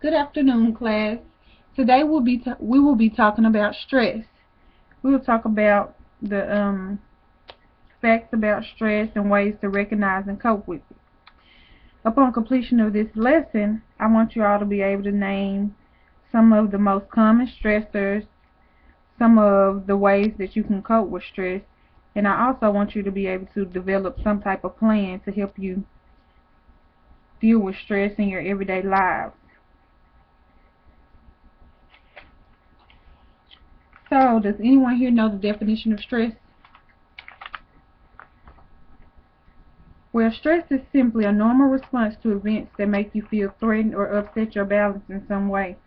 Good afternoon, class. Today we will be talking about stress. We will talk about the facts about stress and ways to recognize and cope with it. Upon completion of this lesson, I want you all to be able to name some of the most common stressors, some of the ways that you can cope with stress, and I also want you to be able to develop some type of plan to help you deal with stress in your everyday lives. So, does anyone here know the definition of stress? Well, stress is simply a normal response to events that make you feel threatened or upset your balance in some way.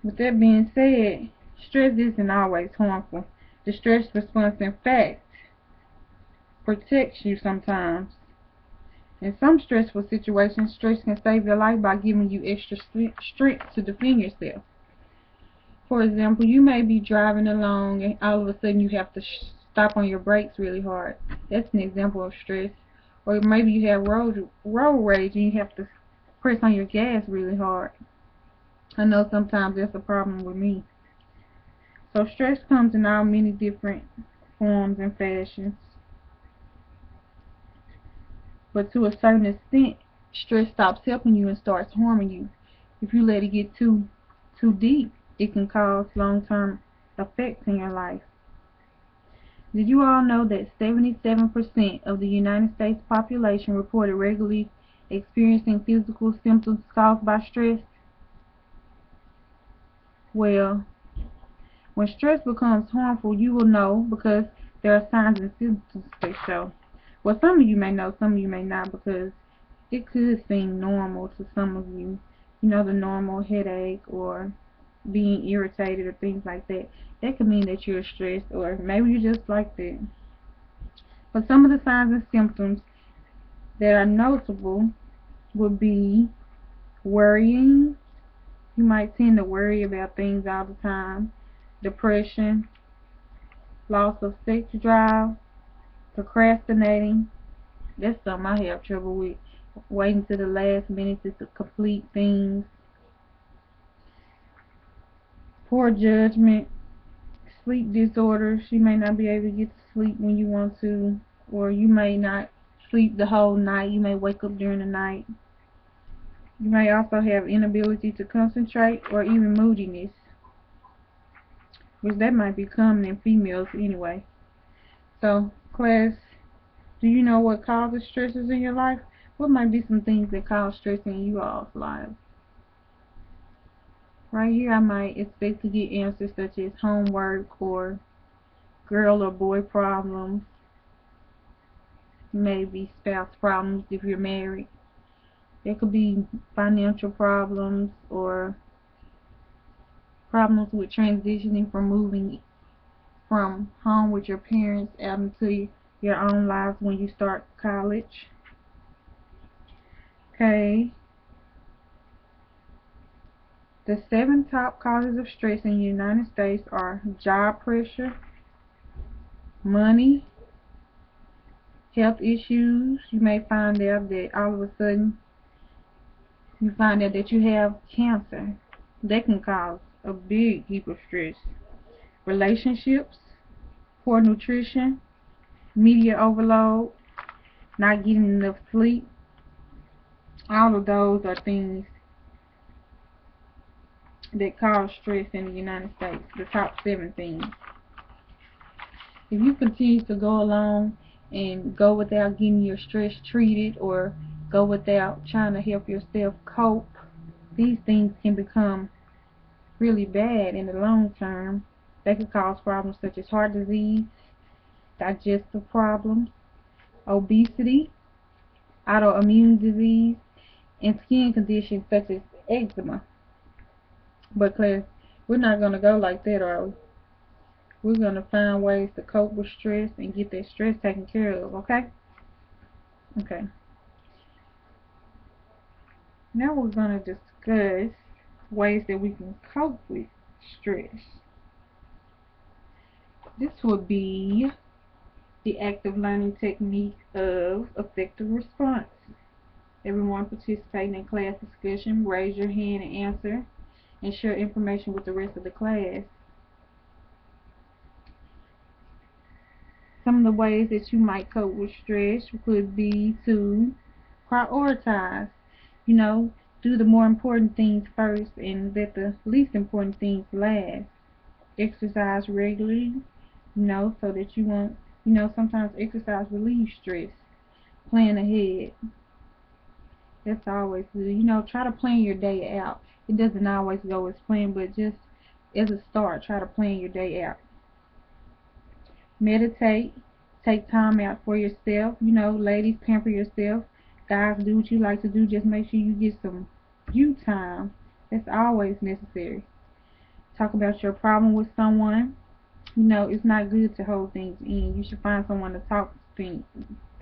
With that being said, stress isn't always harmful. The stress response, in fact, protects you sometimes. In some stressful situations, stress can save your life by giving you extra strength to defend yourself. For example, you may be driving along and all of a sudden you have to stop on your brakes really hard. That's an example of stress. Or maybe you have road rage and you have to press on your gas really hard. I know sometimes that's a problem with me. So stress comes in all many different forms and fashions. But to a certain extent, stress stops helping you and starts harming you. If you let it get too deep, it can cause long-term effects in your life. Did you all know that 77% of the United States population reported regularly experiencing physical symptoms caused by stress? Well, when stress becomes harmful, you will know because there are signs and symptoms that show. Well, some of you may know, some of you may not, because it could seem normal to some of you. You know, the normal headache or being irritated or things like that. That could mean that you're stressed, or maybe you're just like that. But some of the signs and symptoms that are noticeable would be worrying. You might tend to worry about things all the time. Depression, loss of sex drive, procrastinating. That's something I have trouble with. Waiting to the last minute to complete things. Poor judgment, sleep disorders. You may not be able to get to sleep when you want to, or you may not sleep the whole night. You may wake up during the night. You may also have inability to concentrate or even moodiness, which that might be common in females anyway. So, class, do you know what causes stresses in your life? What might be some things that cause stress in you all's lives? Right here I might expect to get answers such as homework or girl or boy problems, maybe spouse problems if you're married. There could be financial problems or problems with transitioning from moving from home with your parents out into your own lives when you start college. Okay. The 7 top causes of stress in the United States are job pressure, money, health issues. You may find out that all of a sudden you find out that you have cancer. That can cause a big heap of stress. Relationships, poor nutrition, media overload, not getting enough sleep. All of those are things that cause stress in the United States. The top 7 things. If you continue to go along and go without getting your stress treated or go without trying to help yourself cope, these things can become really bad in the long term. They can cause problems such as heart disease, digestive problems, obesity, autoimmune disease, and skin conditions such as eczema. But class, we're not going to go like that, are we? We're going to find ways to cope with stress and get that stress taken care of, okay? Okay. Now we're going to discuss ways that we can cope with stress. This would be the active learning technique of effective response. Everyone participating in class discussion, raise your hand and answer, and share information with the rest of the class. Some of the ways that you might cope with stress could be to prioritize. You know, do the more important things first and let the least important things last. Exercise regularly, so that you won't, sometimes exercise relieves stress. Plan ahead. That's always good. Try to plan your day out. It doesn't always go as planned, but just as a start, try to plan your day out. Meditate. Take time out for yourself. Ladies, pamper yourself. Guys, do what you like to do. Just make sure you get some you time. That's always necessary. Talk about your problem with someone. It's not good to hold things in. You should find someone to talk things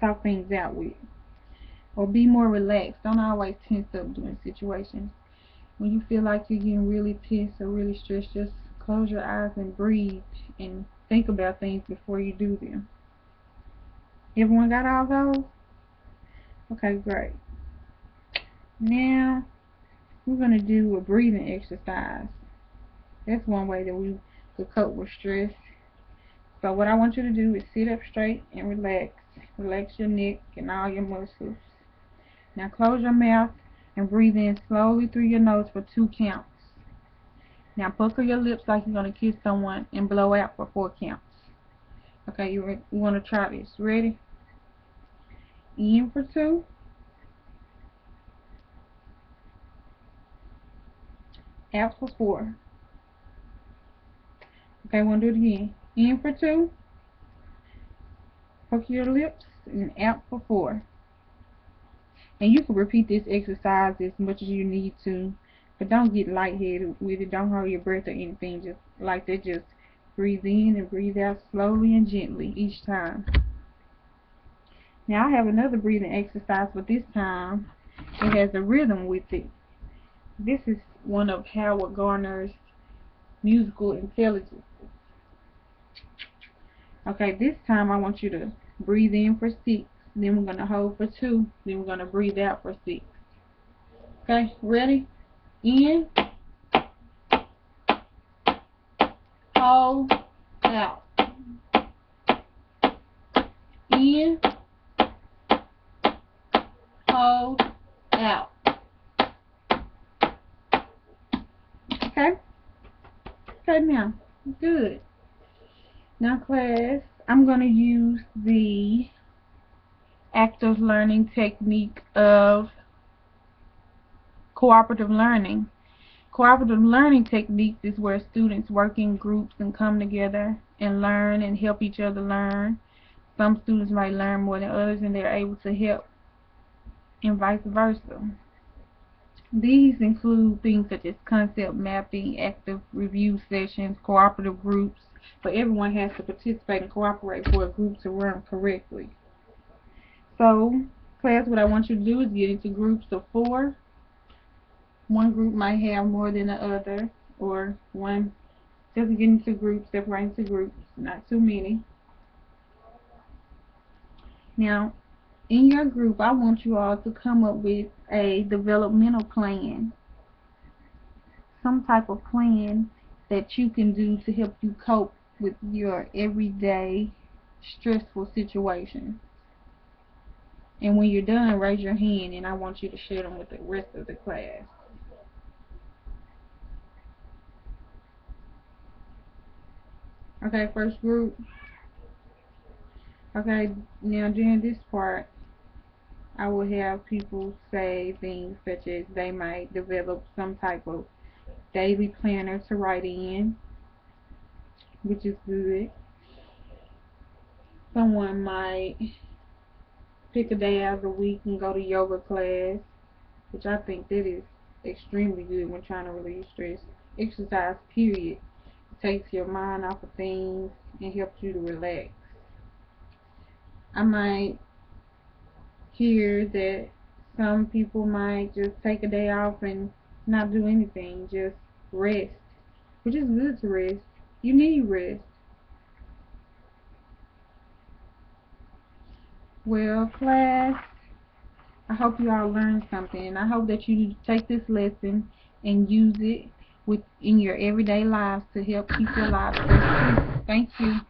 out with. Or be more relaxed. Don't always tense up during situations. When you feel like you're getting really tense or really stressed, just close your eyes and breathe and think about things before you do them. Everyone got all those? Okay, great. Now we're going to do a breathing exercise. That's one way that we could cope with stress. So what I want you to do is sit up straight and relax. Relax your neck and all your muscles. Now close your mouth and breathe in slowly through your nose for 2 counts. Now pucker your lips like you're going to kiss someone and blow out for 4 counts. Okay, you want to try this. Ready? In for 2. Out for 4. Okay, we'll do it again. In for 2. Pucker your lips and out for 4. And you can repeat this exercise as much as you need to, but don't get lightheaded with it. Don't hold your breath or anything. Just like that, just breathe in and breathe out slowly and gently each time. Now I have another breathing exercise, but this time it has a rhythm with it. This is one of Howard Gardner's musical intelligence. Okay, this time I want you to breathe in for 6, then we're going to hold for 2, then we're going to breathe out for 6. Okay, ready? In, hold, out. In, hold, out. Okay? Okay, now, good. Now, class, I'm going to use the active learning technique of cooperative learning. Cooperative learning techniques is where students work in groups and come together and learn and help each other learn. Some students might learn more than others and they're able to help, and vice versa. These include things such as concept mapping, active review sessions, cooperative groups, but everyone has to participate and cooperate for a group to run correctly. So, class, what I want you to do is get into groups of 4. One group might have more than the other, or one just get into groups, separate into groups, not too many. Now, in your group, I want you all to come up with a developmental plan, some type of plan that you can do to help you cope with your everyday stressful situation. And when you're done, raise your hand and I want you to share them with the rest of the class. Okay, first group. Okay, now during this part, I will have people say things such as they might develop some type of daily planner to write in, which is good. Someone might pick a day out of the week and go to yoga class, which I think that is extremely good when trying to relieve stress. Exercise, period, takes your mind off of things and helps you to relax. I might hear that some people might just take a day off and not do anything, just rest, which is good to rest. You need rest. Well, class, I hope you all learned something, and I hope that you take this lesson and use it in your everyday lives to help keep your lives stress-free. Thank you.